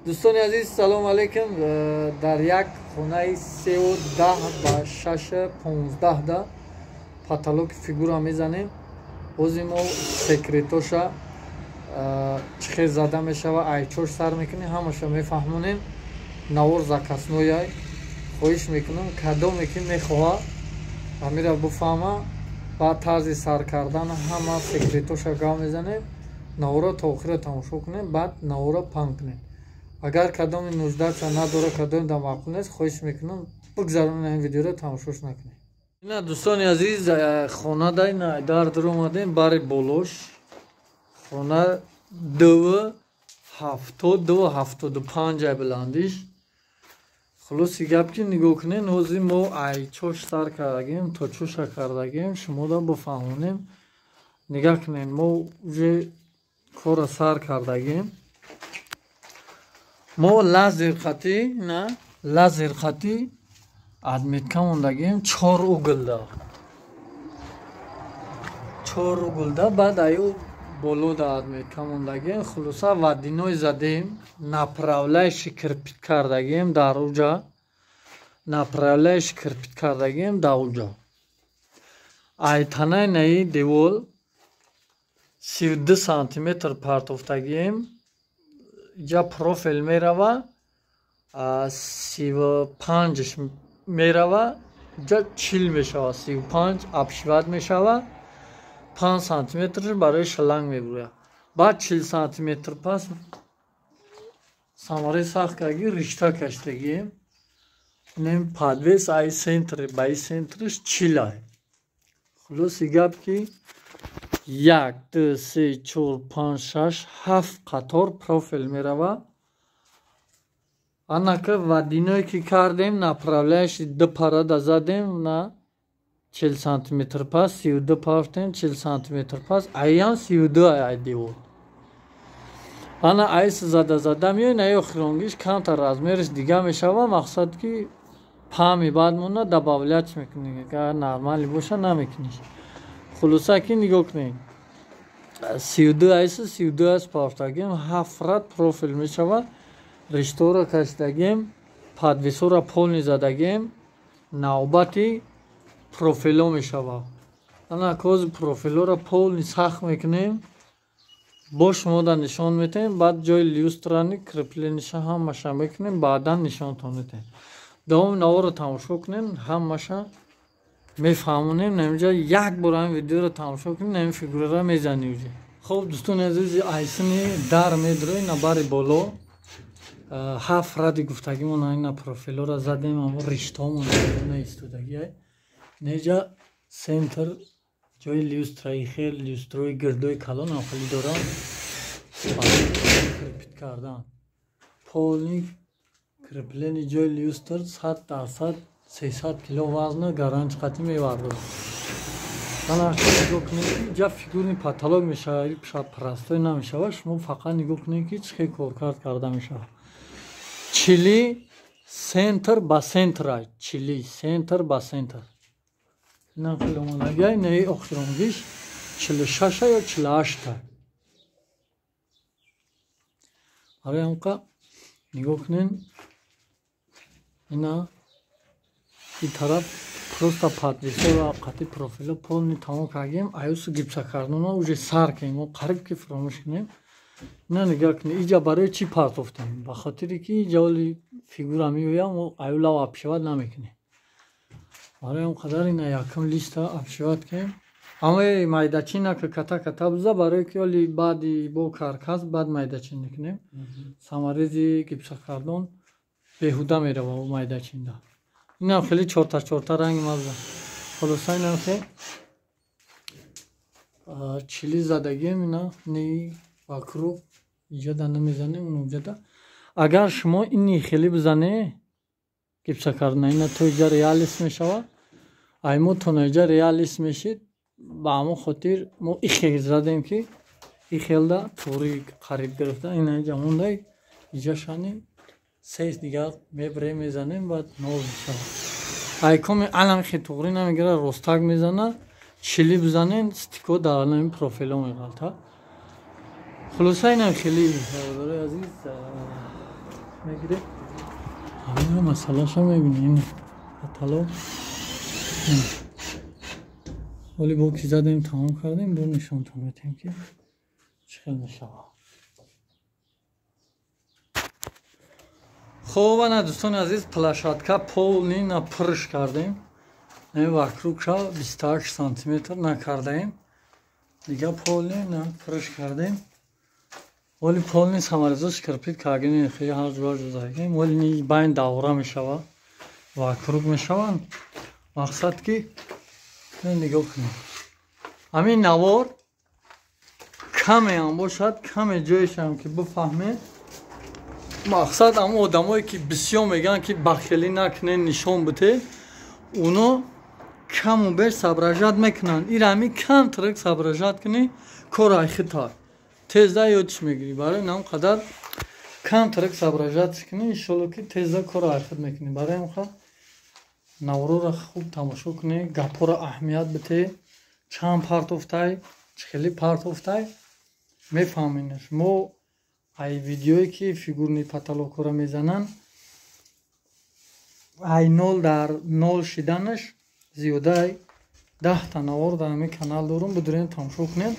دوستان عزیز سلام علیکم. در یک خانه 310 با 615 پاتالوگ فیگورا میزنیم. اوزی ما سکریتوشا چخیر زده میشه و ایچوش سر میکنیم. همشا میفهمونیم نور زکسنویای خویش میکنم کدو میکنیم میخواه و میره بفهمه با طرز سر کردن همه سکریتوشا گاه میزنیم. نورا تا آخر تماشا کنیم بعد نورا پنگ کنیم. اگر کدام نوزده چه نداره کدام در معقول نیست خویش میکنم بگذارم این ویدیو رو تماشاش نکنیم. اینا دوستان عزیز خانه دای در در اومدیم برای بولوش خانه 275 بلندیش. خلاصی گپ که نگاه کنین اوزی ما ای چوش سر کردگیم تا چوش کردگیم شما دا بفهمونیم. نگاه کنین ما اوجه کار سر کردگیم. ما لازر خطی ادمیت کموندگیم 4 اوگل دا بعد ایو боло да адмет камондагем хулоса вадиной задем направляйш кирпит кардагем дар уҷа направляйш кирпит кардагем дар уҷа айтанаи наи девол 32 сантиметр партофтагем ҷа профил мерава 35 мерава ҷа 40 мешава 35 абшиват мешава 5 сантиметр барои шаланг мебуря. Баъд 40 сантиметр пас самараи сахт кардаги ришта каштагим. Нем подвес ай центр баи центриш 40 ай. Хулоси гап ки 1 2 3 4 5 6 7 қатор профил мерава. Анака вадиное ки кардем направляешь ду пара да задем на 40 сантиметр пас 32 партен 40 сантиметр пас аян 32 ай девол. Ана айс зада миёй на охиронгиш камтар размериш дига мешава мақсад ки пами баъд мона добавлять мекунӣ. агар нормали боша намекуниш. хулоса ки нигоҳ кунед 32 айс 32 айс партагем 7 рат профил мешава. риштора кашидагем подвесора полни задагем навбати профило мешава. ана кози профилора полни сахт мекунем бо шумо да нишон метем баъд ҷои люстрани креплениша ҳамаша мекунем баъдан нишонтон метем. давоми наворо тамошо кунем ҳамаша мефаҳмонем. наминҷа як бор ҳамин видеоро тамошо кунем намин фигурара мезани уҷа. хуб дӯстони азизи айсини дар медрои на бари боло 7 ради гуфтагимон ина профилора задем амо риштаомон наистодагиай неҷа центр ҷои люстраи хел люстрои гирдои калон ахали дорам крепит кардан полни креплени ҷои люстр 100% 300 кило вазна гаранч қати мевардорам. ҷа фигурни паталог мешава парастой намешава. шумо фақат нигоҳ кунед ки чӣ коркард карда мешава. чили центр ба центр ай чили центр ба центр нақломонагай наи охиронгиш 46 ё 48 ай. аре амқа нигоҳ кунен ина ин тараф просто подвесора қати профило полни тамом кардем аюсу гипсакардона уже сар кардем мо қариб ки фаромӯш кунем. ина нигоҳ кунед иҷа барои чӣ партофтем ба хотире ки ҷоли фигура меоям аюлав абшиват намекунем. барои он қадар ина якум листа абшиват кем амаи майдачина ки ката буза барои ки оли баъди бо каркас баъд майдачин мекунем. самаризи гипсакардон беҳуда мерава бо майдачинда. инам хеле чорта ранги маза. холоса инам ке чили задагем ина ни вакруг иҷода намезанем уҷада. агар шумо ини хеле бизане гипсакардона ина то иҷа реалист мешава аймо тонаиҷа реалист мешид ба ҳамон хотир мо ихел задем ки ихелда тури қариб гирифта ина иҷа мондай иҷа шани сес дигар мебре мезанем баъд нов мешава. айкоми алам хе туғри намегира ростак мезана чили бизанен стико дар намин профило меғалта. хулоса инам хеле азиз میگیره. همین رو مسئله شو میبینی طلا. ولی با که زدیم تمام کردیم دو نشانتون میتیم که چخیل میشه. خب نه دوستان عزیز پلاشاتکا پول نه پرش کردیم. نه وکروکشا 28 سانتی متر نکردیم. دیگه پول نه پرش کردیم. ولی پول نیست همارزش کرپید کاغنی خیلی هر جور جزاییم. ولی نی باین داوره میشوا وکروک میشوان. مقصد که نگاه کنیم. همین نوار کمی هم باشد کمی جایش هم که بفهمه. مقصد اما آدمایی که بسیار میگن که بخیلی نکنه نشان بده اونو کم و بیش صبرجات میکنن. این همی کم ترک صبرجات کنی کارای خطا تیزده یادش میگیری. برای نام قدر کم ترک صبرجات کنی انشالله که تیزده کارای خط میکنی. برای همخواه نورو را خوب تماشا کنی گپو را اهمیت بده چند پارت افتای چخیلی پارت افتای میفهمینش. ما ای ویدیویی که فیگورنی پتالوکو را میزنن ای نول در نول شیدنش زیاده 10 تا نوار در همین کانال دارم بدورین تماشا کنین.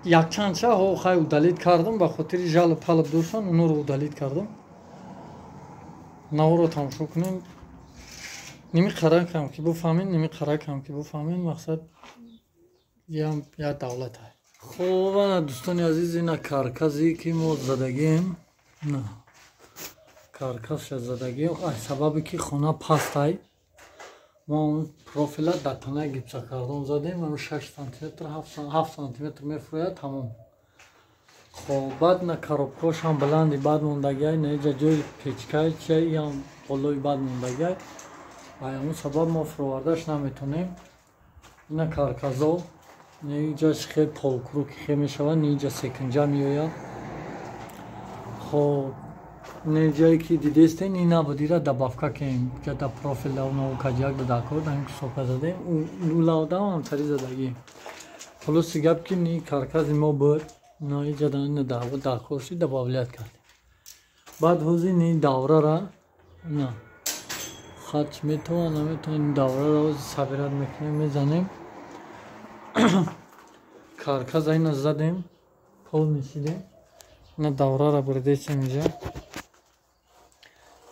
یک چند چه ها خیلی اودالید کردم به خاطر جل پلب دورشن اونو رو اودالید کردم. نوار رو تماشا کنین نمی قرار کم که بفهمین نمی قرار کم که بفهمین مقصد یا دولت های. خب دوستان عزیز این کارکازی که ما زدگیم نه کارکاز زدگیم سببی که خونه پست های ما پروفیلات در تنه گیپس کردم زدیم و 6 سانتی متر 7 سانتی متر میفروید تمام. خب بعد نه کاروبکاش هم بلندی بعد موندگی نه اینجا جای پیچکای چی هم قلوی بعد موندگی و همون سبب ما فروردش نمیتونیم. نه کارکازو نه اینجاش خیلی پولکرو که خیلی میشود نه اینجا سکنجا میوید. خب نه جایی که دیدستین این نبودی را دبافکا کهیم که در پروفیل اونو کجاک داکر داریم که صحبت زدیم اون لاودا هم تری زدگیم. خلاص گپ که نی کارکاز ما بود نه اینجا دارن داکرشی دباولیت کردیم. بعد حوزی نی داوره را نه خط میتونه نمیتونه داوره را صبرات میکنیم میزنیم. کارکاز این زدیم پول میشیدیم نه داوره را بردیشیم اینجا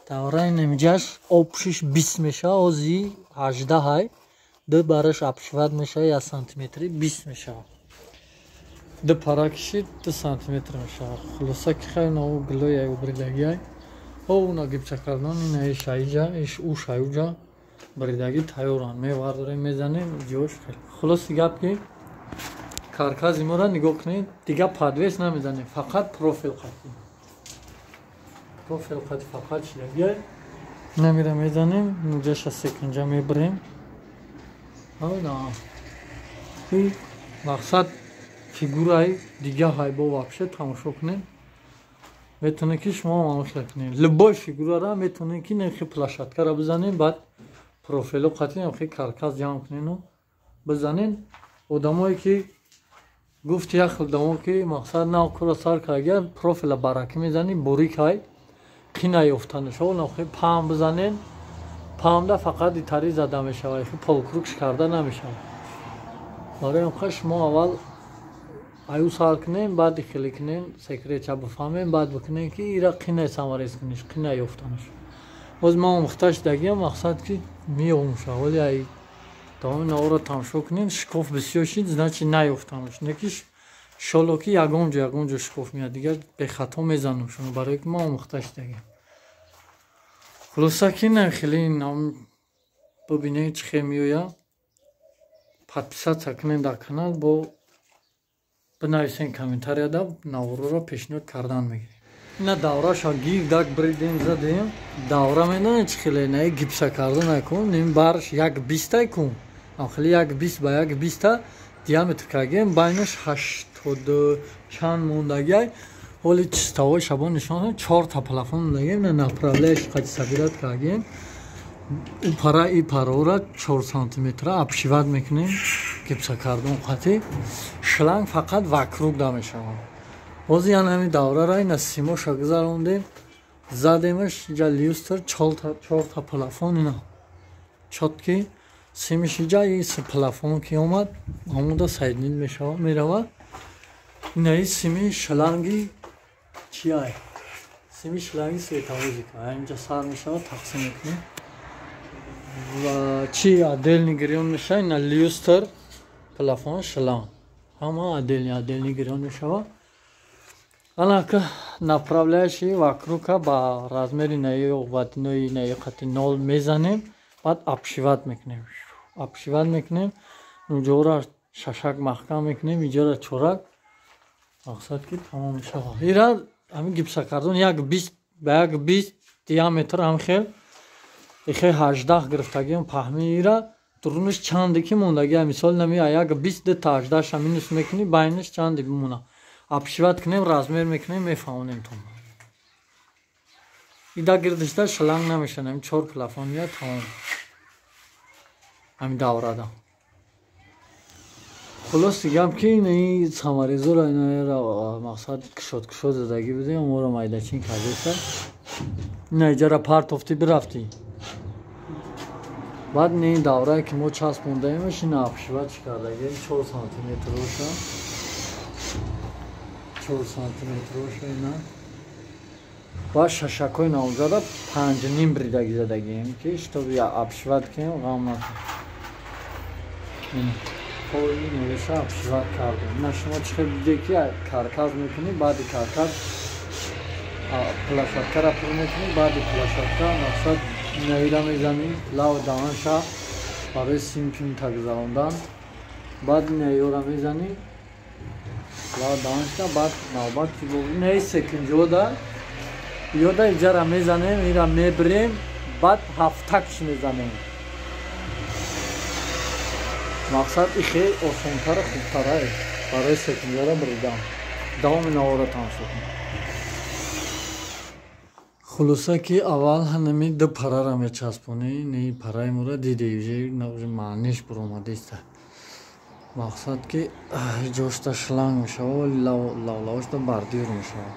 داوره این اینجاش آبشش 20 میشه آزی 18 های دو بارش آبشواد میشه 1 سانتی متری 20 میشه دو پارا کشید 2 سانتی متر میشه. خلاصه که خیلی نو گلوی او بریدگی های او نگیب چکردن این ایش ایجا ایش او شایوجا بریدگی تایوران میوارداریم میزنیم جوش خیلی. خلاص گپ که کارکاز ما را نگاه کنید دیگه پادویس نمیزنیم فقط پروفیل خطی فقط شده نمیره میزنیم نوجهش از سکنجا میبریم. این مقصد فیگورای دیگه های با وابشه تماشا کنید میتونه که شما معامله کنید. لباش فیگورا را میتونه که نخی پلاشاتکا را بزنید بعد پروفیل خطی نخی کارکاز جمع کنید و بزنید. آدمایی که گفت یک خلدمو که مقصد نه کرا سر که اگر پروفیل برکی میزنی بوریک های قینه افتانه شو نخی پام بزنین پام ده فقط ایتاری زده میشه و پولکروکش کرده نمیشه. برای امخواه شما اول ایو سر کنین بعد خیلی کنین سکره چه بفهمین بعد بکنین که ایرا قینه سماریز کنیش قینه افتانش باز ما مختش دگیم مقصد که میوم شو ولی ای تمام نورا تماشا کنین شکوف بسیار شید значит نیفتانش نکیش شلوکی یگونجا شکوف میاد دیگه به خطا میزنم شما برای که ما مختش دگیم. خلاصه که نه خیلی نام ببینید چه میویا подписаться کنین در کانال با بنویسین کامنتاری دا نورو را پیشنهاد کردن میگیریم. نه دوره شا گیر دک بریدیم زدیم دوره میدونی چه خیلی نه گیپسا کردن نکن نیم بارش یک 20 کن خیلی یک 20 با یک 20 دیامتر کردیم بینش 80 چند موندگی ولی چستاوی شبان نشان 4 تا پلافون موندگیم نه نپرالش قد سبیرات کردیم او پرا ای پرا را 4 سانتی متر آبشواد میکنیم گیپسا کردن قطعی شلنگ فقط وکروک دا میشوند Ози янами даврара ина симоша гузарондем. Задемаш ҷа люстр 4 та плафон ина. Чотки симиш ҷа ис плафон ки омад ҳамуда сайднил мешава мерава. Ина ис сими шланги чиай? Сими шланги светомузика. Инҷа сар мешава тақсим мекунем. Ва чи отдельный гирён мешава ина люстр плафон шланг. Ҳама отдельный гирён мешава. Анака направляющий вокруг ба размери наи обводной наи қати 0 мезанем, баъд обшиват мекунем. Обшиват мекунем. Инҷора шашак маҳкам мекунем, инҷора чорак. Мақсад ки тамом мешава. Ира ҳамин гипсокартон 1 ба 20 диаметр ҳам хел. Ихе 18 гирифтагиам паҳми ира туруниш чанде ки мондаги мисол нами 1 та 18 шаминус мекунӣ байниш чанде бимона. Обшиват кунем, размер мекунем, мефаҳмонем то. Ида гирдишта шланг намешанем, 4 плафон я тамом. Ҳамин даврада. Хулос дигам ки ини самаризора ина мақсад кушод задаги будем, моро майдачин кардеса. Ина иҷара партофти бирафти. Баъд ини даврае ки мо часпондаемаш ина обшиват кардагем 4 сантиметр роша. 4 сантиметр роша ина. Ва шашакои навзада 5.5 бридаги задагием ки чтобы я обшиват кунем ғам накунем. Ина поли навеша обшиват кардем. Ина шумо чӣ хел диде ки каркас мекунӣ, баъди каркас плашаткара пур мекунӣ, баъди плашатка мақсад навира мезанӣ лав даванша барои симчун тагзарондан. Баъд наёра мезанӣ лав даванша, баъд навбат ки не секунҷода ёда иҷара мезанем, ира мебирем, баъд ҳафтакш мезанем. Мақсад ихе осонтара хубтарае барои секунҷода биридан. Давоми навора тамошо кун. Хулоса ки аввал ҳанами 2 парара мечаспонӣ, не параи мора дидеи уже маъниш буромадиста. Мақсад ки ҷошта шланг мешава, вали лавлавошта бардюр мешава.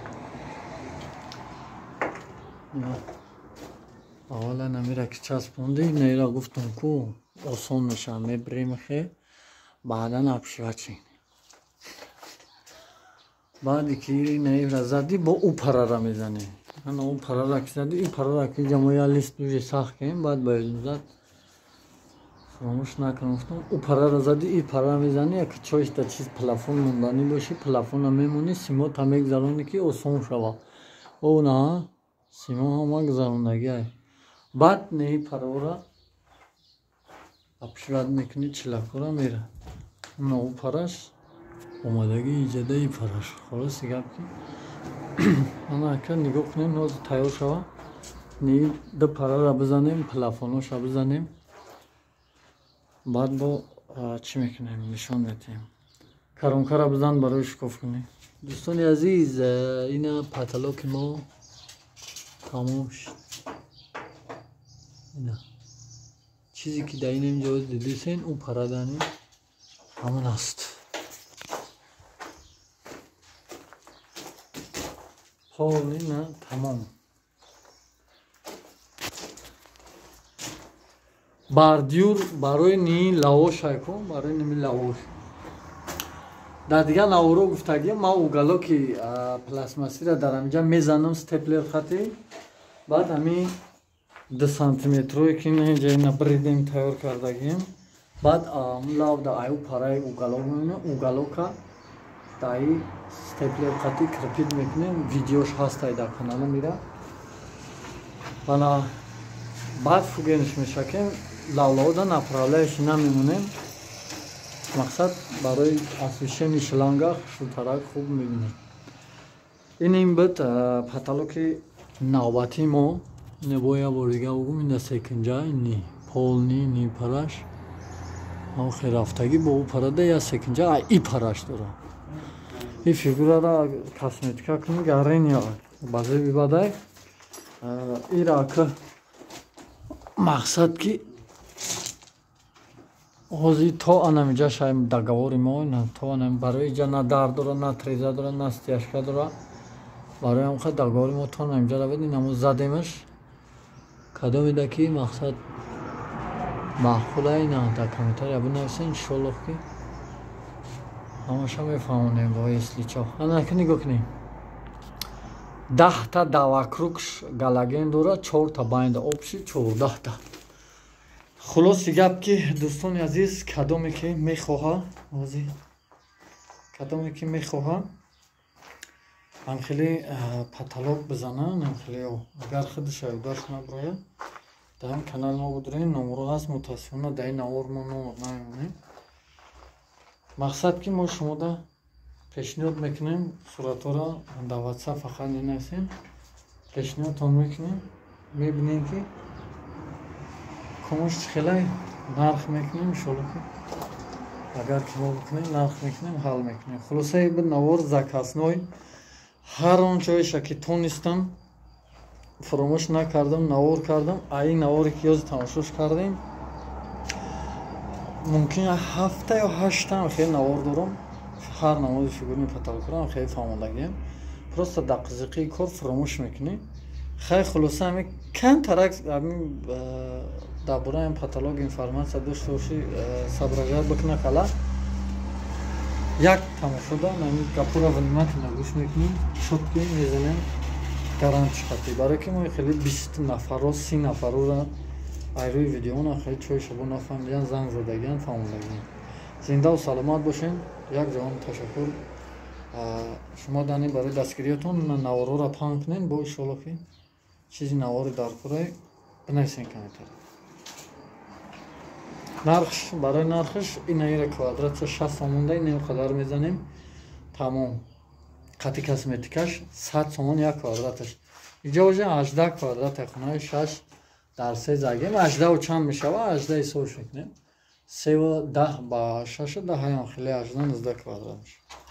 Аввала намира ки часпонди, наира гуфтам ку осон мешава, мебирем хе, баъдан обшиват чинем. Баъди ки наира зади бо у парара мезанем. Ана у парара ки зади, и парара ки ҷамоя лист уже сахт кунем, баъд ба зад фаромӯш накунам, гуфтам у парара зади, и парара мезани, як чойста чиз плафон монданӣ боши, плафона мемонӣ, симота мегзаронӣ ки осон шава. О на симо ҳама гузарондагиай. Баъд не парора обшиват мекунӣ, чилакора мера. На у параш омадаги иҷадаи параш. Холоси гап ки ана ака нигоҳ кунем, ҳозир тайёр шава. Не 2 парара бизанем, плафоноша бизанем. Баъд бо чӣ мекунем? Нишон метиҳем. Каронкара бизан барои шукоф кунем. дӯстони азиз, ина паталоки мо тамом шуд. Ина чизе ки дар ин ҷо дидисен, у парадани ҳамон аст. ҳол ина тамом. бардюр барои ни лавош айкон, барои ними лавош. Дар дигар наворо гуфтагим, ман уголоки пластмассира дар амҷа мезанам степлер хати. Баъд ҳамин 2 сантиметрое ки инҷа ина бридем тайёр кардагим. Баъд лав да аю параи уголок мемонем, уголока даи степлер хати кирпит мекунем. Видеош ҳастай дар канала мира. Бана баъд фугениш мешакем, лавлавода направляющий намемонем. Мақсад барои освещени шланга шултарак хуб мебинед. Ин бит паталоки навбати мо. Небоя борига угум ина секунҷа ни полни ни параш. Охир рафтаги бо у парада я секунҷа и параш дора. И фигурара косметика кунӣ гарения базе бибадай. Ира ка мақсад ки ҳозир то анамиҷа шаем даговори мо то анам барои иҷа на дард дора на треза дора на стяжка дора барои ҳамқа даговори мо то анамиҷа равед инамо задемаш кадомида ки мақсад маъқула ина дар комментария бинависед иншоаллоҳ ки ҳамаша мефаҳмонем бо эсличо анаки нигоҳ кунем 10 та давакрукш галаген дора 4 та байнда обши 14 та хулоси гап ки дӯстони азиз кадоме ки мехоҳа анхели паталог бизанан анхели агар худаш айдаш наброя дар канал мо будурен номро ҳаст мутаассифона дар ин навор мо номр намемонем мақсад ки мо шумода пешниҳод мекунем суратҳоро дар ватсап фақат менависем пешниҳодтон мекунем мебинем ки кумуш хелай нарх мекунем иншоаллоҳ ки агар ки мо бикунем нарх мекунем ҳал мекунем хулосаи бир навор закасной ҳар он ҷоеша ки тонистам фаромӯш накардам навор кардам ин наворе ки ёзи тамошош кардем мумкин 7 ё 8 та хеле навор дорам ҳар намоди фигурни паталкорам хеле фаҳмондагиам просто дақиқи кор фаромӯш мекунем хай хулоса ҳамин кам тарак дар бораи паталог информатсия дошта бошӣ сабрагар бикна кала як тамошода намин гапура ваниматина гӯш мекунем чотки мезанем гарантиш хати барои ки мо хеле 20 нафаро 30 нафароро айрӯи видеона хеле чой шабо нафаҳмидиан занг задагиан фаҳмондагиан зиндаву саломат бошем як ҷаҳон ташаккур шумо дани барои дастгириятон наворҳоро паҳн кунем бо иншоаллоҳ ки чизи навори даркора бинависен комментария нархш барои нархш инаира квадратша 60 сом монда ин қадар мезанем тамом қати косметикаш 100 сомон як квадраташ иҷо бошем 18 квадрата хонаи 6 дар 3 загем 18 чанд мешава 18 ҳисобш мекунем 3 ва 10 ба 6 10 ҳаён хеле 18 19 квадрат мешава